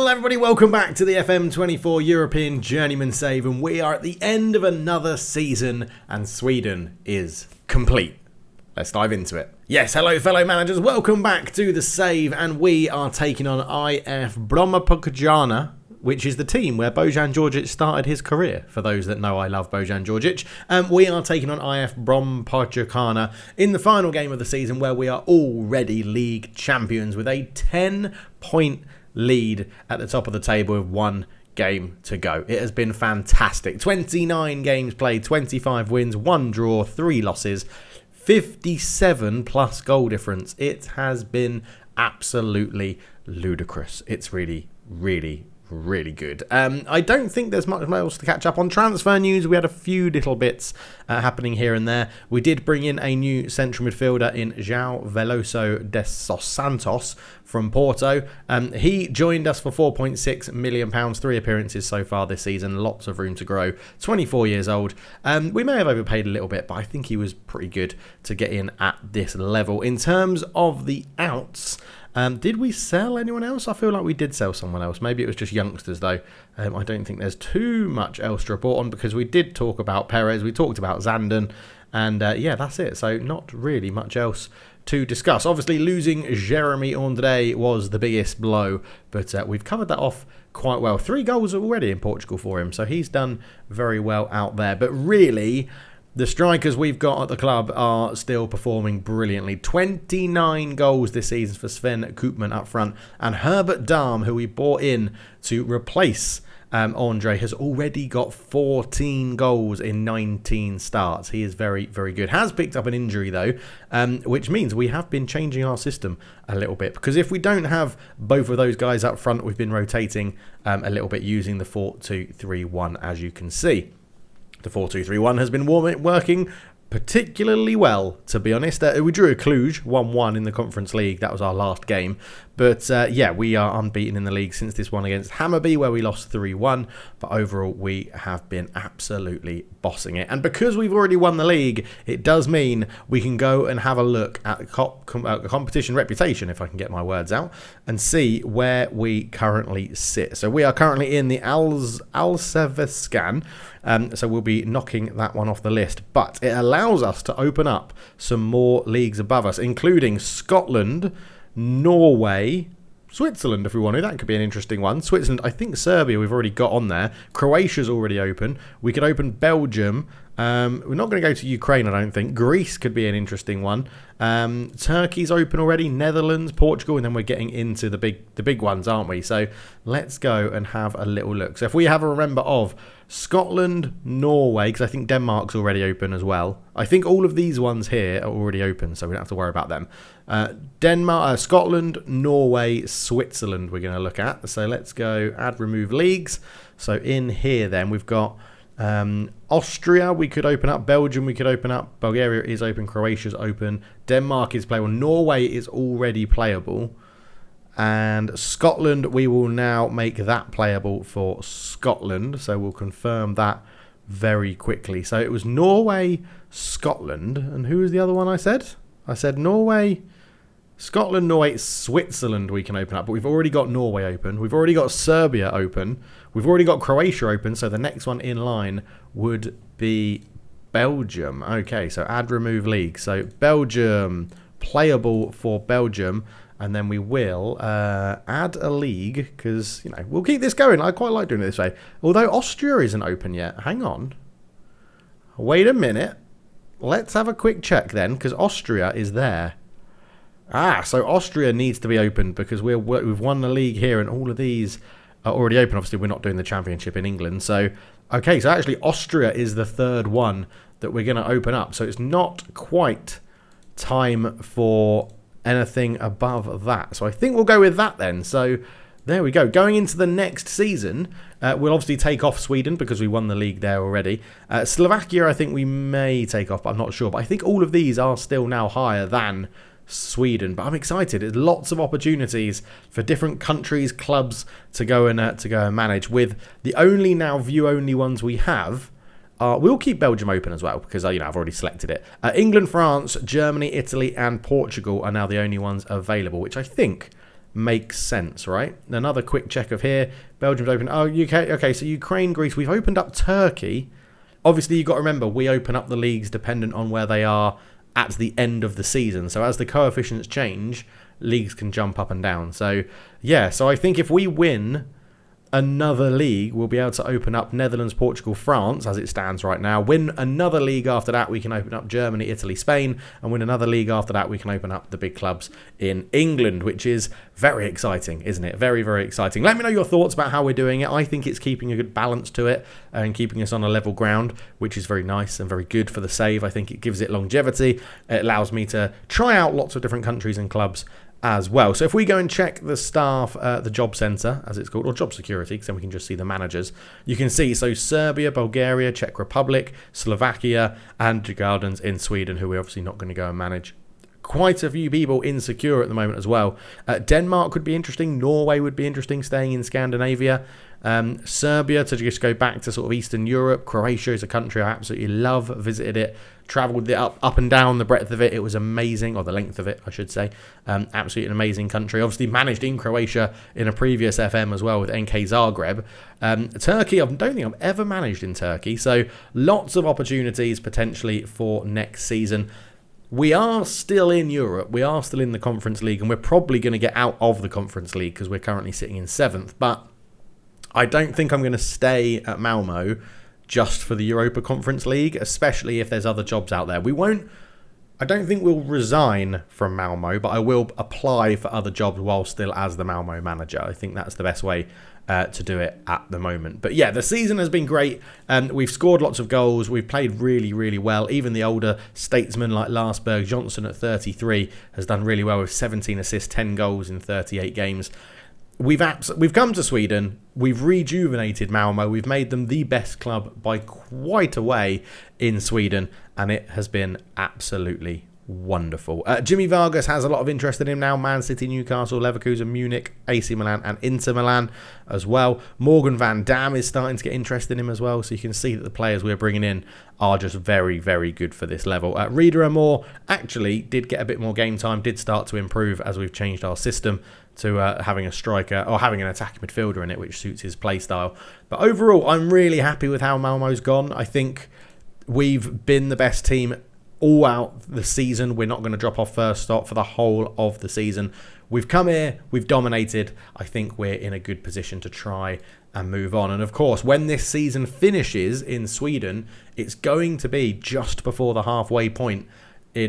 Well, everybody, welcome back to the FM24 European Journeyman Save, and we are at the end of another season, and Sweden is complete. Let's dive into it. Yes, hello fellow managers, welcome back to the Save, and we are taking on IF Bromma, which is the team where Bojan Djordjic started his career. For those that know, I love Bojan Djordjic. We are taking on IF Bromma in the final game of the season, where we are already league champions with a 10-point lead at the top of the table with one game to go. It has been fantastic. 29 games played, 25 wins, 1 draw, 3 losses, 57 plus goal difference. It has been absolutely ludicrous. It's really good. I don't think there's much else to catch up on. Transfer news, we had a few little bits happening here and there. We did bring in a new central midfielder in João Veloso de Sos Santos from Porto. He joined us for £4.6 million, 3 appearances so far this season, lots of room to grow, 24 years old. We may have overpaid a little bit, but I think he was pretty good to get in at this level. In terms of the outs, did we sell anyone else? I feel like we did sell someone else. Maybe it was just youngsters, though. I don't think there's too much else to report on, because we did talk about Perez, we talked about Zanden, and yeah, that's it. So not really much else to discuss. Obviously, losing Jeremy Andre was the biggest blow, but we've covered that off quite well. 3 goals already in Portugal for him, so he's done very well out there. But really, the strikers we've got at the club are still performing brilliantly. 29 goals this season for Sven Koopman up front. And Herbert Dahm, who we bought in to replace Andre, has already got 14 goals in 19 starts. He is very good. Has picked up an injury, though, which means we have been changing our system a little bit. Because if we don't have both of those guys up front, we've been rotating a little bit using the 4-2-3-1, as you can see. The 4-2-3-1 has been working particularly well, to be honest. We drew a Cluj 1-1 in the Conference League. That was our last game. But yeah, we are unbeaten in the league since this one against Hammarby, where we lost 3-1. But overall, we have been absolutely bossing it. And because we've already won the league, it does mean we can go and have a look at the competition reputation, if I can get my words out, and see where we currently sit. So we are currently in the Allsvenskan. So we'll be knocking that one off the list. But it allows us to open up some more leagues above us, including Scotland, Norway, Switzerland, if we want to. That could be an interesting one. Switzerland, I think Serbia we've already got on there. Croatia's already open. We could open Belgium. We're not going to go to Ukraine, I don't think. Greece could be an interesting one. Turkey's open already. Netherlands, Portugal, and then we're getting into the big ones, aren't we? So let's go and have a little look. So if we have a remember of Scotland, Norway, because I think Denmark's already open as well. I think all of these ones here are already open, so we don't have to worry about them. Denmark, Scotland, Norway, Switzerland we're going to look at. So let's go add remove leagues. So in here then we've got Austria we could open up, Belgium we could open up, Bulgaria is open, Croatia's open, Denmark is playable, Norway is already playable, and Scotland, we will now make that playable for Scotland. So we'll confirm that very quickly. So it was Norway, Scotland, and who was the other one I said? I said Norway, Scotland, Norway, Switzerland we can open up. But we've already got Norway open. We've already got Serbia open. We've already got Croatia open. So the next one in line would be Belgium. Okay, so add remove league. So Belgium, playable for Belgium. And then we will add a league, because, you know, we'll keep this going. I quite like doing it this way. Although Austria isn't open yet. Hang on. Wait a minute. Let's have a quick check then, because Austria is there. So Austria needs to be opened, because we've won the league here, and all of these are already open. Obviously, we're not doing the championship in England. So, okay, so actually Austria is the third one that we're going to open up. So it's not quite time for anything above that. So I think we'll go with that then. So there we go. Going into the next season, we'll obviously take off Sweden, because we won the league there already. Slovakia, I think we may take off, but I'm not sure. But I think all of these are still now higher than Sweden. But I'm excited. There's lots of opportunities for different countries, clubs to go and manage. With the only now view-only ones we have, we'll keep Belgium open as well, because I've already selected it. England, France, Germany, Italy, and Portugal are now the only ones available, which I think makes sense, right? Another quick check of here. Belgium's open. Oh, UK. Okay, so Ukraine, Greece. We've opened up Turkey. Obviously, you've got to remember, we open up the leagues dependent on where they are at the end of the season. So as the coefficients change, leagues can jump up and down. So, yeah, so I think if we win another league, we'll be able to open up Netherlands, Portugal, France as it stands right now. Win another league after that, we can open up Germany, Italy, Spain, and win another league after that, we can open up the big clubs in England, which is very exciting, isn't it? Very, very exciting. Let me know your thoughts about how we're doing it. I think it's keeping a good balance to it and keeping us on a level ground, which is very nice and very good for the save. I think it gives it longevity. It allows me to try out lots of different countries and clubs as well. So if we go and check the staff, the job centre, as it's called, or job security, because then we can just see the managers, you can see, so Serbia, Bulgaria, Czech Republic, Slovakia, and Djurgårdens in Sweden, who we're obviously not going to go and manage. Quite a few people insecure at the moment as well. Denmark could be interesting. Norway would be interesting, staying in Scandinavia. Serbia, to just go back to sort of Eastern Europe. Croatia is a country I absolutely love. Visited it, travelled it up and down the breadth of it. It was amazing, or the length of it, I should say. Absolutely an amazing country. Obviously managed in Croatia in a previous FM as well with NK Zagreb. Turkey, I don't think I've ever managed in Turkey. So lots of opportunities potentially for next season. We are still in Europe. We are still in the Conference League, and we're probably going to get out of the Conference League because we're currently sitting in 7th. But I don't think I'm going to stay at Malmo just for the Europa Conference League, especially if there's other jobs out there. I don't think we'll resign from Malmo, but I will apply for other jobs while still as the Malmo manager. I think that's the best way to do it at the moment. But yeah, the season has been great. We've scored lots of goals. We've played really, really well. Even the older statesmen like Lars Berg Johnson at 33 has done really well with 17 assists, 10 goals in 38 games. We've come to Sweden. We've rejuvenated Malmo. We've made them the best club by quite a way in Sweden, and it has been absolutely wonderful. Jimmy Vargas has a lot of interest in him now. Man City, Newcastle, Leverkusen, Munich, AC Milan and Inter Milan as well. Morgan Van Dam is starting to get interested in him as well. So you can see that the players we're bringing in are just very, very good for this level. Reader Amor actually did get a bit more game time, did start to improve as we've changed our system to having a striker or having an attacking midfielder in it, which suits his play style. But overall, I'm really happy with how Malmo's gone. I think we've been the best team all out the season. We're not going to drop off first stop for the whole of the season. We've come here, we've dominated. I think we're in a good position to try and move on. And of course, when this season finishes in Sweden, it's going to be just before the halfway point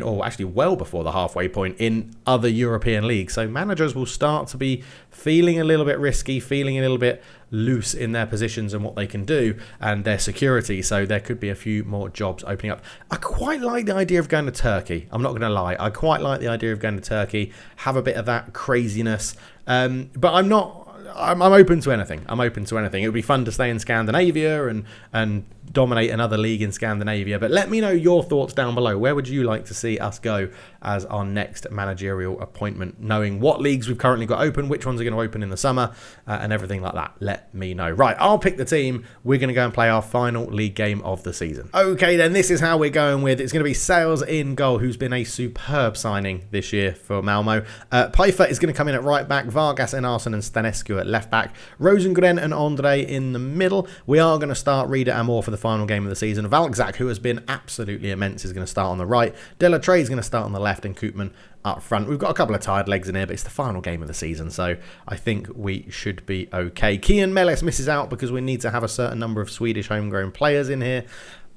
or actually well before the halfway point in other European leagues. So managers will start to be feeling a little bit risky, feeling a little bit loose in their positions and what they can do and their security. So there could be a few more jobs opening up. I quite like the idea of going to Turkey. I'm not going to lie. I quite like the idea of going to Turkey, have a bit of that craziness. But I'm open to anything. I'm open to anything. It would be fun to stay in Scandinavia and dominate another league in Scandinavia. But let me know your thoughts down below. Where would you like to see us go as our next managerial appointment? Knowing what leagues we've currently got open, which ones are going to open in the summer, and everything like that. Let me know. Right, I'll pick the team. We're going to go and play our final league game of the season. Okay, then this is how we're going with. It's going to be Sales in goal, who's been a superb signing this year for Malmo. Pfeiffer is going to come in at right back. Vargas, Enarsson and Stanescu at left back. Rosengren and Andre in the middle. We are going to start Reader Amor for the final game of the season. Valczak, who has been absolutely immense, is going to start on the right. Delatray is going to start on the left and Koopman up front. We've got a couple of tired legs in here, but it's the final game of the season, so I think we should be okay. Kian Meles misses out because we need to have a certain number of Swedish homegrown players in here,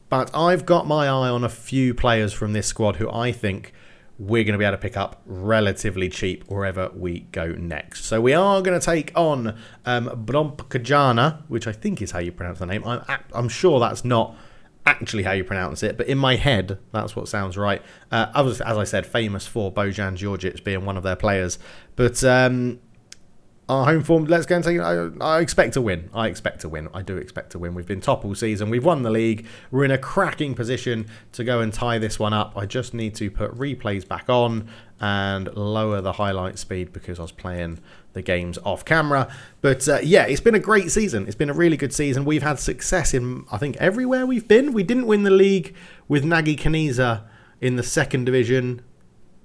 but I've got my eye on a few players from this squad who I think we're going to be able to pick up relatively cheap wherever we go next. So we are going to take on Bromkajana, which I think is how you pronounce the name. I'm sure that's not actually how you pronounce it, but in my head, that's what sounds right. As I said, famous for Bojan Djordjic being one of their players. But our home form, let's go and take it. I expect to win. I do expect to win. We've been top all season. We've won the league. We're in a cracking position to go and tie this one up. I just need to put replays back on and lower the highlight speed because I was playing the games off camera. But yeah, it's been a great season. It's been a really good season. We've had success in, I think, everywhere we've been. We didn't win the league with Nagy Kaniza in the second division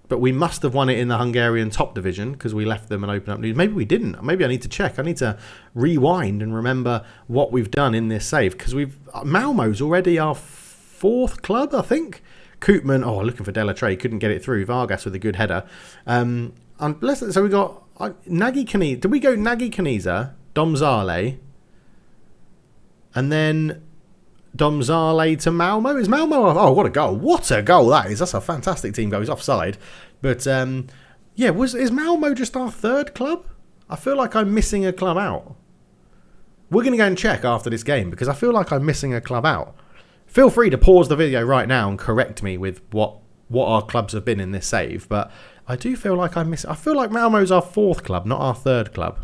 but we must have won it in the Hungarian top division because we left them and opened up news. Maybe we didn't. Maybe I need to check. I need to rewind and remember what we've done in this save, because Malmo's already our 4th club, I think. Koopman, looking for Delatrey, couldn't get it through. Vargas with a good header. So we got Nagy Kaniza. Did we go Nagy Kaniza, Domzale, and then Domzale to Malmo? Is Malmo? Oh, what a goal! What a goal that is! That's a fantastic team goal. He's offside, but is Malmo just our 3rd club? I feel like I'm missing a club out. We're going to go and check after this game because I feel like I'm missing a club out. Feel free to pause the video right now and correct me with what our clubs have been in this save, but I do feel like I'm missing. I feel like Malmo's our 4th club, not our 3rd club,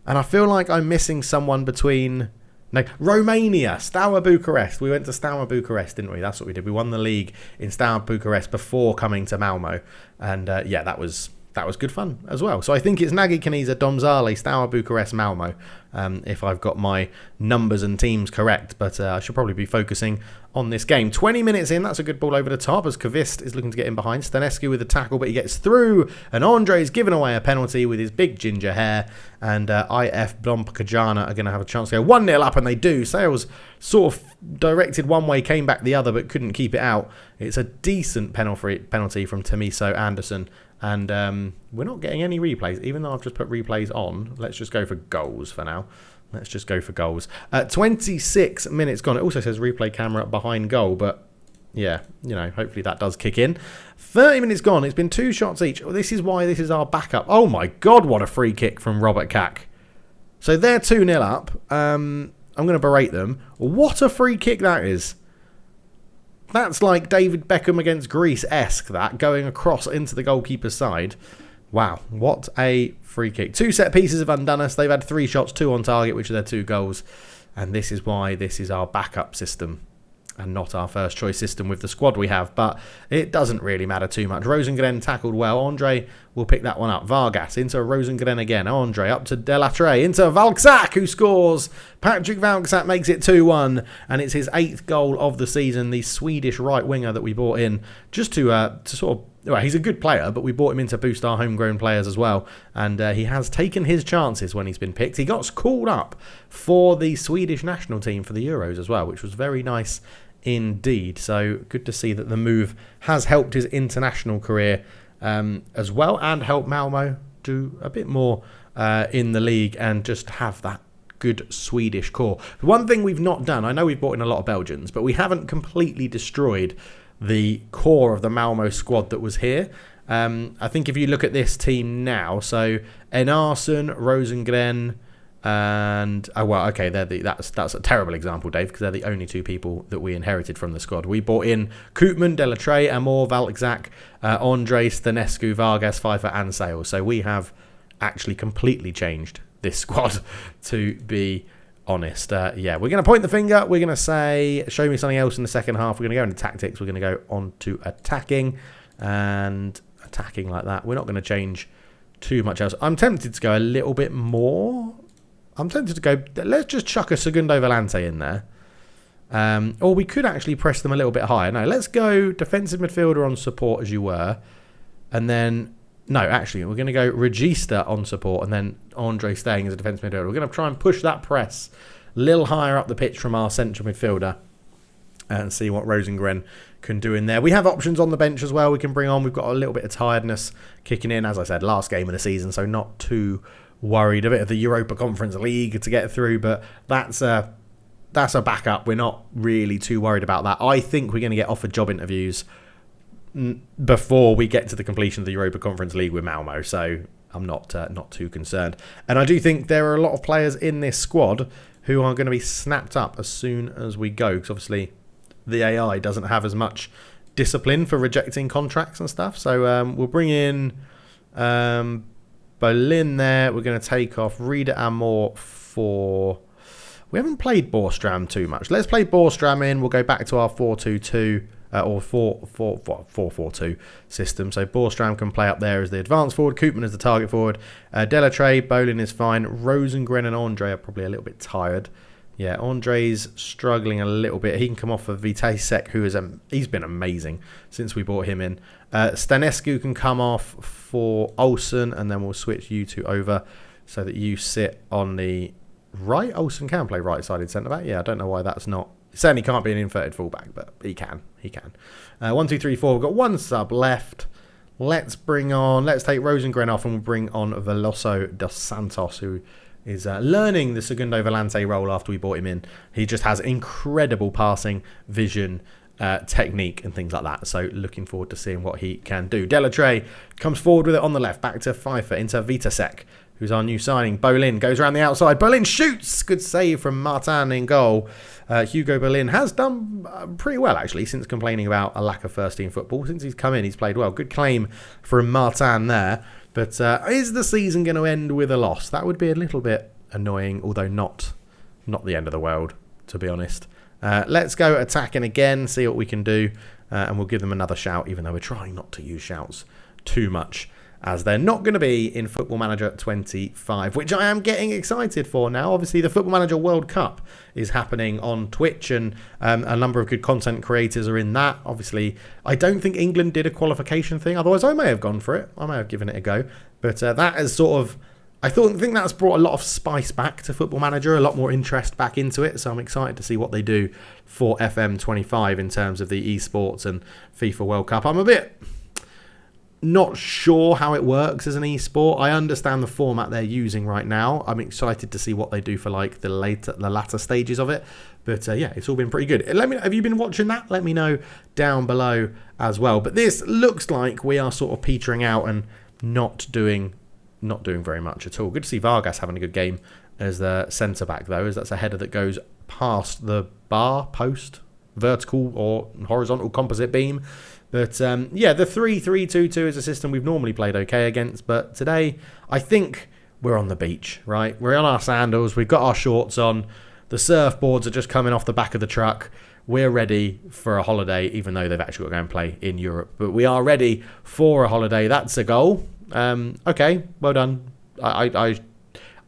and I feel like I'm missing someone between. No, Romania, Steaua Bucharest. We went to Steaua Bucharest, didn't we? That's what we did. We won the league in Steaua Bucharest before coming to Malmo, and that was good fun as well. So I think it's Nagy Kaniza, Domzale, Steaua Bucharest, Malmo, if I've got my numbers and teams correct. But I should probably be focusing on this game. 20 minutes in, that's a good ball over the top as Kvist is looking to get in behind. Stanescu with the tackle, but he gets through, and Andre's given away a penalty with his big ginger hair, and IF Blomkajana are going to have a chance to go 1-0 up, and they do. Sales sort of directed one way, came back the other, but couldn't keep it out. It's a decent penalty from Tamiso Anderson. And we're not getting any replays, even though I've just put replays on. Let's just go for goals for now. 26 minutes gone. It also says replay camera behind goal, but yeah, hopefully that does kick in. 30 minutes gone. It's been 2 shots each. This is why this is our backup. Oh my God, what a free kick from Robert Kak. So they're 2-0 up. I'm going to berate them. What a free kick that is. That's like David Beckham against Greece-esque, that, going across into the goalkeeper's side. Wow, what a free kick. 2 set pieces have undone us. They've had 3 shots, 2 on target, which are their 2 goals. And this is why this is our backup system and not our first choice system with the squad we have. But it doesn't really matter too much. Rosengren tackled well. Andre will pick that one up. Vargas into Rosengren again. Andre up to Delatrey. Into Valksack, who scores. Patrick Valksack makes it 2-1. And it's his 8th goal of the season. The Swedish right winger that we brought in just to sort of... Well, he's a good player, but we brought him in to boost our homegrown players as well. And he has taken his chances when he's been picked. He got called up for the Swedish national team for the Euros as well, which was very nice indeed. So good to see that the move has helped his international career as well, and helped Malmo do a bit more in the league and just have that good Swedish core. One thing we've not done, I know we've brought in a lot of Belgians, but we haven't completely destroyed the core of the Malmo squad that was here. I think if you look at this team now, so Enarsson, Rosengren, and that's a terrible example, Dave, because they're the only 2 people that we inherited from the squad. We brought in Koopman, Delatrey, Amor, Valksack, Andre, Stanescu, Vargas, Pfeiffer, and Sales. So we have actually completely changed this squad, to be honest. We're going to point the finger. We're going to say, show me something else in the second half. We're going to go into tactics. We're going to go on to attacking, and attacking like that. We're not going to change too much else. I'm tempted to go a little bit more. I'm tempted to go, let's just chuck a Segundo Volante in there. Or we could actually press them a little bit higher. No, let's go defensive midfielder on support as you were. And then, no, actually, we're going to go Regista on support and then Andre staying as a defensive midfielder. We're going to try and push that press a little higher up the pitch from our central midfielder and see what Rosengren can do in there. We have options on the bench as well we can bring on. We've got a little bit of tiredness kicking in, as I said, last game of the season, so not too worried. A bit of the Europa Conference League to get through, but that's a backup. We're not really too worried about that. I think we're going to get offered job interviews before we get to the completion of the Europa Conference League with Malmo, so I'm not too concerned. And I do think there are a lot of players in this squad who are going to be snapped up as soon as we go, because obviously the AI doesn't have as much discipline for rejecting contracts and stuff. So we'll bring in Berlin there. We're going to take off Rida Amor for... We haven't played Borstram too much. Let's play Borstram in. We'll go back to our 4-2-2 or 4-4-2 system. So Borstram can play up there as the advance forward. Koopman is the target forward. Delatrey, Bolin is fine. Rosengren and Andre are probably a little bit tired. Yeah, Andre's struggling a little bit. He can come off of Vitesek, who is he's been amazing since we brought him in. Stanescu can come off for Olsen, and then we'll switch you two over so that you sit on the right. Olsen can play right-sided centre-back. Yeah, I don't know why that's not. Certainly can't be an inverted fullback, but he can. 1, 2, 3, 4. We've got one sub left. Let's take Rosengren off and we'll bring on Veloso dos Santos, who is learning the Segundo Volante role after we brought him in. He just has incredible passing, vision, technique and things like that. So looking forward to seeing what he can do. Delatrey comes forward with it on the left, back to Pfeiffer, into Vitasek, who's our new signing. Bolin goes around the outside. Bolin shoots! Good save from Martin in goal. Hugo Bolin has done pretty well, actually, since complaining about a lack of first-team football. Since he's come in, he's played well. Good claim from Martin there. But is the season going to end with a loss? That would be a little bit annoying, although not the end of the world, to be honest. Let's go attacking again, see what we can do, and we'll give them another shout, even though we're trying not to use shouts too much, as they're not going to be in Football Manager 25, which I am getting excited for now. Obviously, the Football Manager World Cup is happening on Twitch, and a number of good content creators are in that. Obviously, I don't think England did a qualification thing. Otherwise, I may have gone for it. I may have given it a go. But that is sort of... I think that's brought a lot of spice back to Football Manager, a lot more interest back into it. So I'm excited to see what they do for FM25 in terms of the esports and FIFA World Cup. I'm a bit... not sure how it works as an esport. I understand the format they're using right now. I'm excited to see what they do for like the latter stages of it. But yeah, it's all been pretty good. Let me know, have you been watching that? Let me know down below as well. But this looks like we are sort of petering out and not doing very much at all. Good to see Vargas having a good game as the centre back though, as that's a header that goes past the bar post, vertical or horizontal composite beam. But yeah, the 3-3-2-2 is a system we've normally played okay against, but today I think we're on the beach, right? We're on our sandals, we've got our shorts on, the surfboards are just coming off the back of the truck. We're ready for a holiday, even though they've actually got to go and play in Europe. But we are ready for a holiday. That's a goal. Okay, well done. I'm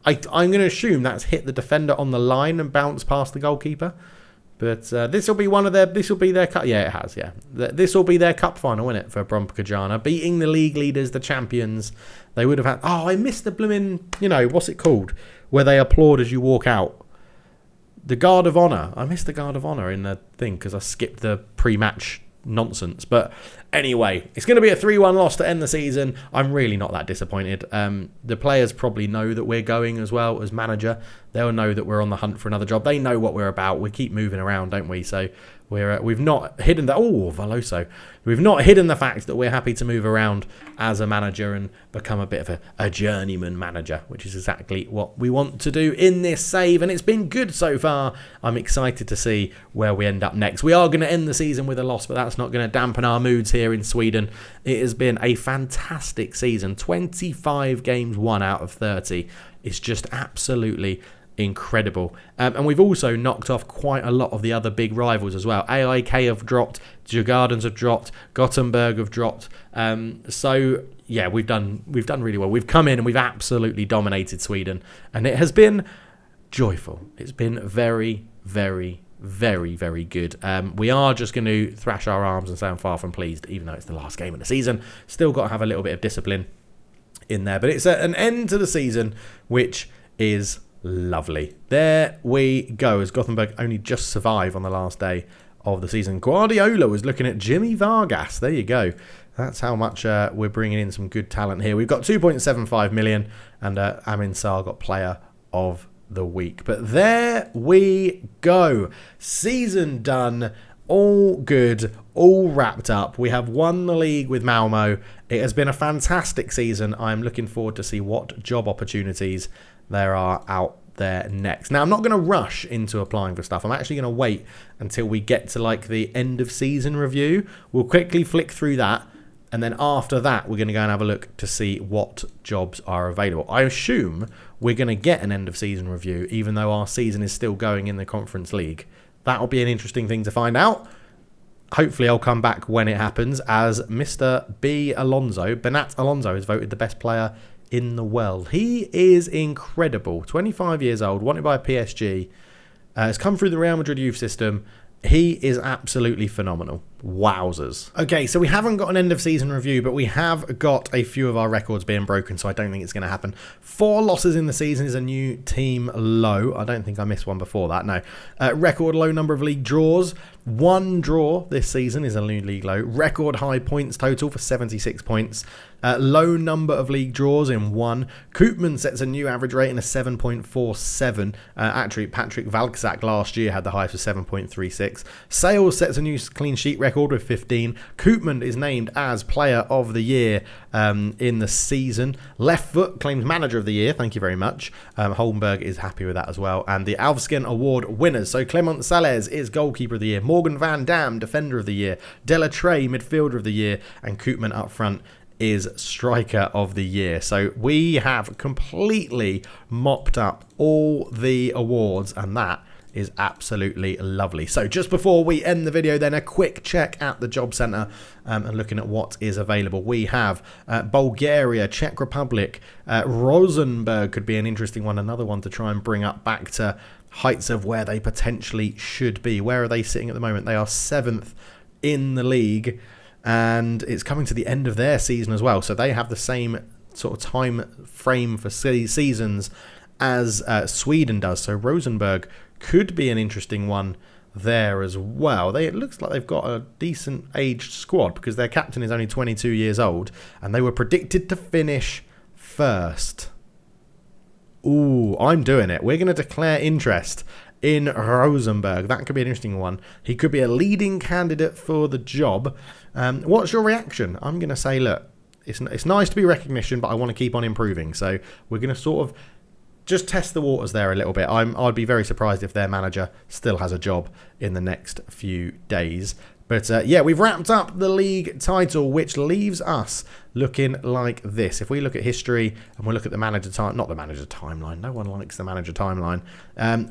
going to assume that's hit the defender on the line and bounced past the goalkeeper. But this will be their cup. Yeah, it has. Yeah, this will be their cup final, isn't it, for Brompa beating the league leaders, the champions. They would have had. Oh, I missed the blooming. What's it called? Where they applaud as you walk out. The Guard of Honour. I missed the Guard of Honour in the thing because I skipped the pre-match nonsense. But anyway, it's going to be a 3-1 loss to end the season. I'm really not that disappointed. The players probably know that we're going as well as manager. They'll know that we're on the hunt for another job. They know what we're about. We keep moving around, don't we? So we've not hidden that. Oh, Veloso. We've not hidden the fact that we're happy to move around as a manager and become a bit of a journeyman manager, which is exactly what we want to do in this save. And it's been good so far. I'm excited to see where we end up next. We are going to end the season with a loss, but that's not going to dampen our moods here in Sweden. It has been a fantastic season. 25 games won out of 30. It's just absolutely incredible. And we've also knocked off quite a lot of the other big rivals as well. AIK have dropped, Djurgårdens have dropped, Gothenburg have dropped. So yeah, we've done really well. We've come in and we've absolutely dominated Sweden, and it has been joyful. It's been very, very, very, very good. We are just going to thrash our arms and sound far from pleased, even though it's the last game of the season. Still got to have a little bit of discipline in there, but it's an end to the season, which is lovely. There we go, as Gothenburg only just survive on the last day of the season. Guardiola was looking at Jimmy Vargas. There you go. That's how much we're bringing in some good talent here. We've got 2.75 million, and Amin Sarr got player of the week. But there we go. Season done. All good, all wrapped up. We have won the league with Malmo. It has been a fantastic season. I'm looking forward to see what job opportunities there are out there next. Now, I'm not going to rush into applying for stuff. I'm actually going to wait until we get to like the end of season review. We'll quickly flick through that. And then after that, we're going to go and have a look to see what jobs are available. I assume we're going to get an end of season review, even though our season is still going in the Conference League. That'll be an interesting thing to find out. Hopefully I'll come back when it happens, as Mr. Bernat Alonso is voted the best player in the world. He is incredible. 25 years old, wanted by PSG. Has come through the Real Madrid youth system. He is absolutely phenomenal. Wowzers. Okay, so we haven't got an end of season review, but we have got a few of our records being broken, so I don't think it's going to happen. 4 losses in the season is a new team low. I don't think I missed one before that, no. Record low number of league draws. 1 draw this season is a new league low. Record high points total for 76 points. Low number of league draws in 1. Koopman sets a new average rating of 7.47. Actually, Patrick Valkzak last year had the highest of 7.36. Sales sets a new clean sheet record with 15. Koopman is named as Player of the Year in the season. Left Foot claims Manager of the Year. Thank you very much. Holmberg is happy with that as well. And the Alfsken Award winners. So Clement Sales is Goalkeeper of the Year. Morgan Van Dam, Defender of the Year. Delatray, Midfielder of the Year. And Koopman up front is Striker of the Year. So we have completely mopped up all the awards, and that is absolutely lovely. So just before we end the video then, a quick check at the job centre and looking at what is available. We have Bulgaria, Czech Republic, Rosenborg could be an interesting one, another one to try and bring up back to heights of where they potentially should be. Where are they sitting at the moment? They are 7th in the league, and it's coming to the end of their season as well, so they have the same sort of time frame for seasons as Sweden does. So Rosenborg could be an interesting one there as well. It looks like they've got a decent aged squad because their captain is only 22 years old and they were predicted to finish first. Ooh, I'm doing it. We're going to declare interest in Rosenborg. That could be an interesting one. He could be a leading candidate for the job. What's your reaction? I'm going to say, look, it's nice to be recognition, but I want to keep on improving. So we're going to sort of just test the waters there a little bit. I'd be very surprised if their manager still has a job in the next few days. But yeah, we've wrapped up the league title, which leaves us looking like this. If we look at history and we look at the manager not the manager timeline. No one likes the manager timeline.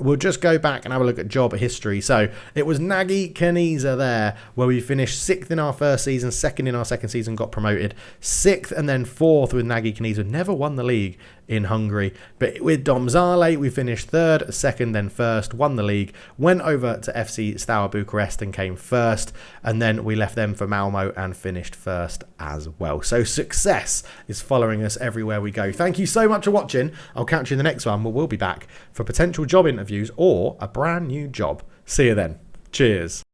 We'll just go back and have a look at job history. So it was Nagy Kaniza there, where we finished 6th in our first season, 2nd in our second season, got promoted, 6th and then 4th with Nagy Kaniza. Never won the league in Hungary. But with Domzale, we finished 3rd, 2nd, then 1st, won the league, went over to FC Steaua Bucharest and came 1st, and then we left them for Malmo and finished 1st as well. So success is following us everywhere we go. Thank you so much for watching. I'll catch you in the next one, where we'll be back for potential job interviews or a brand new job. See you then. Cheers.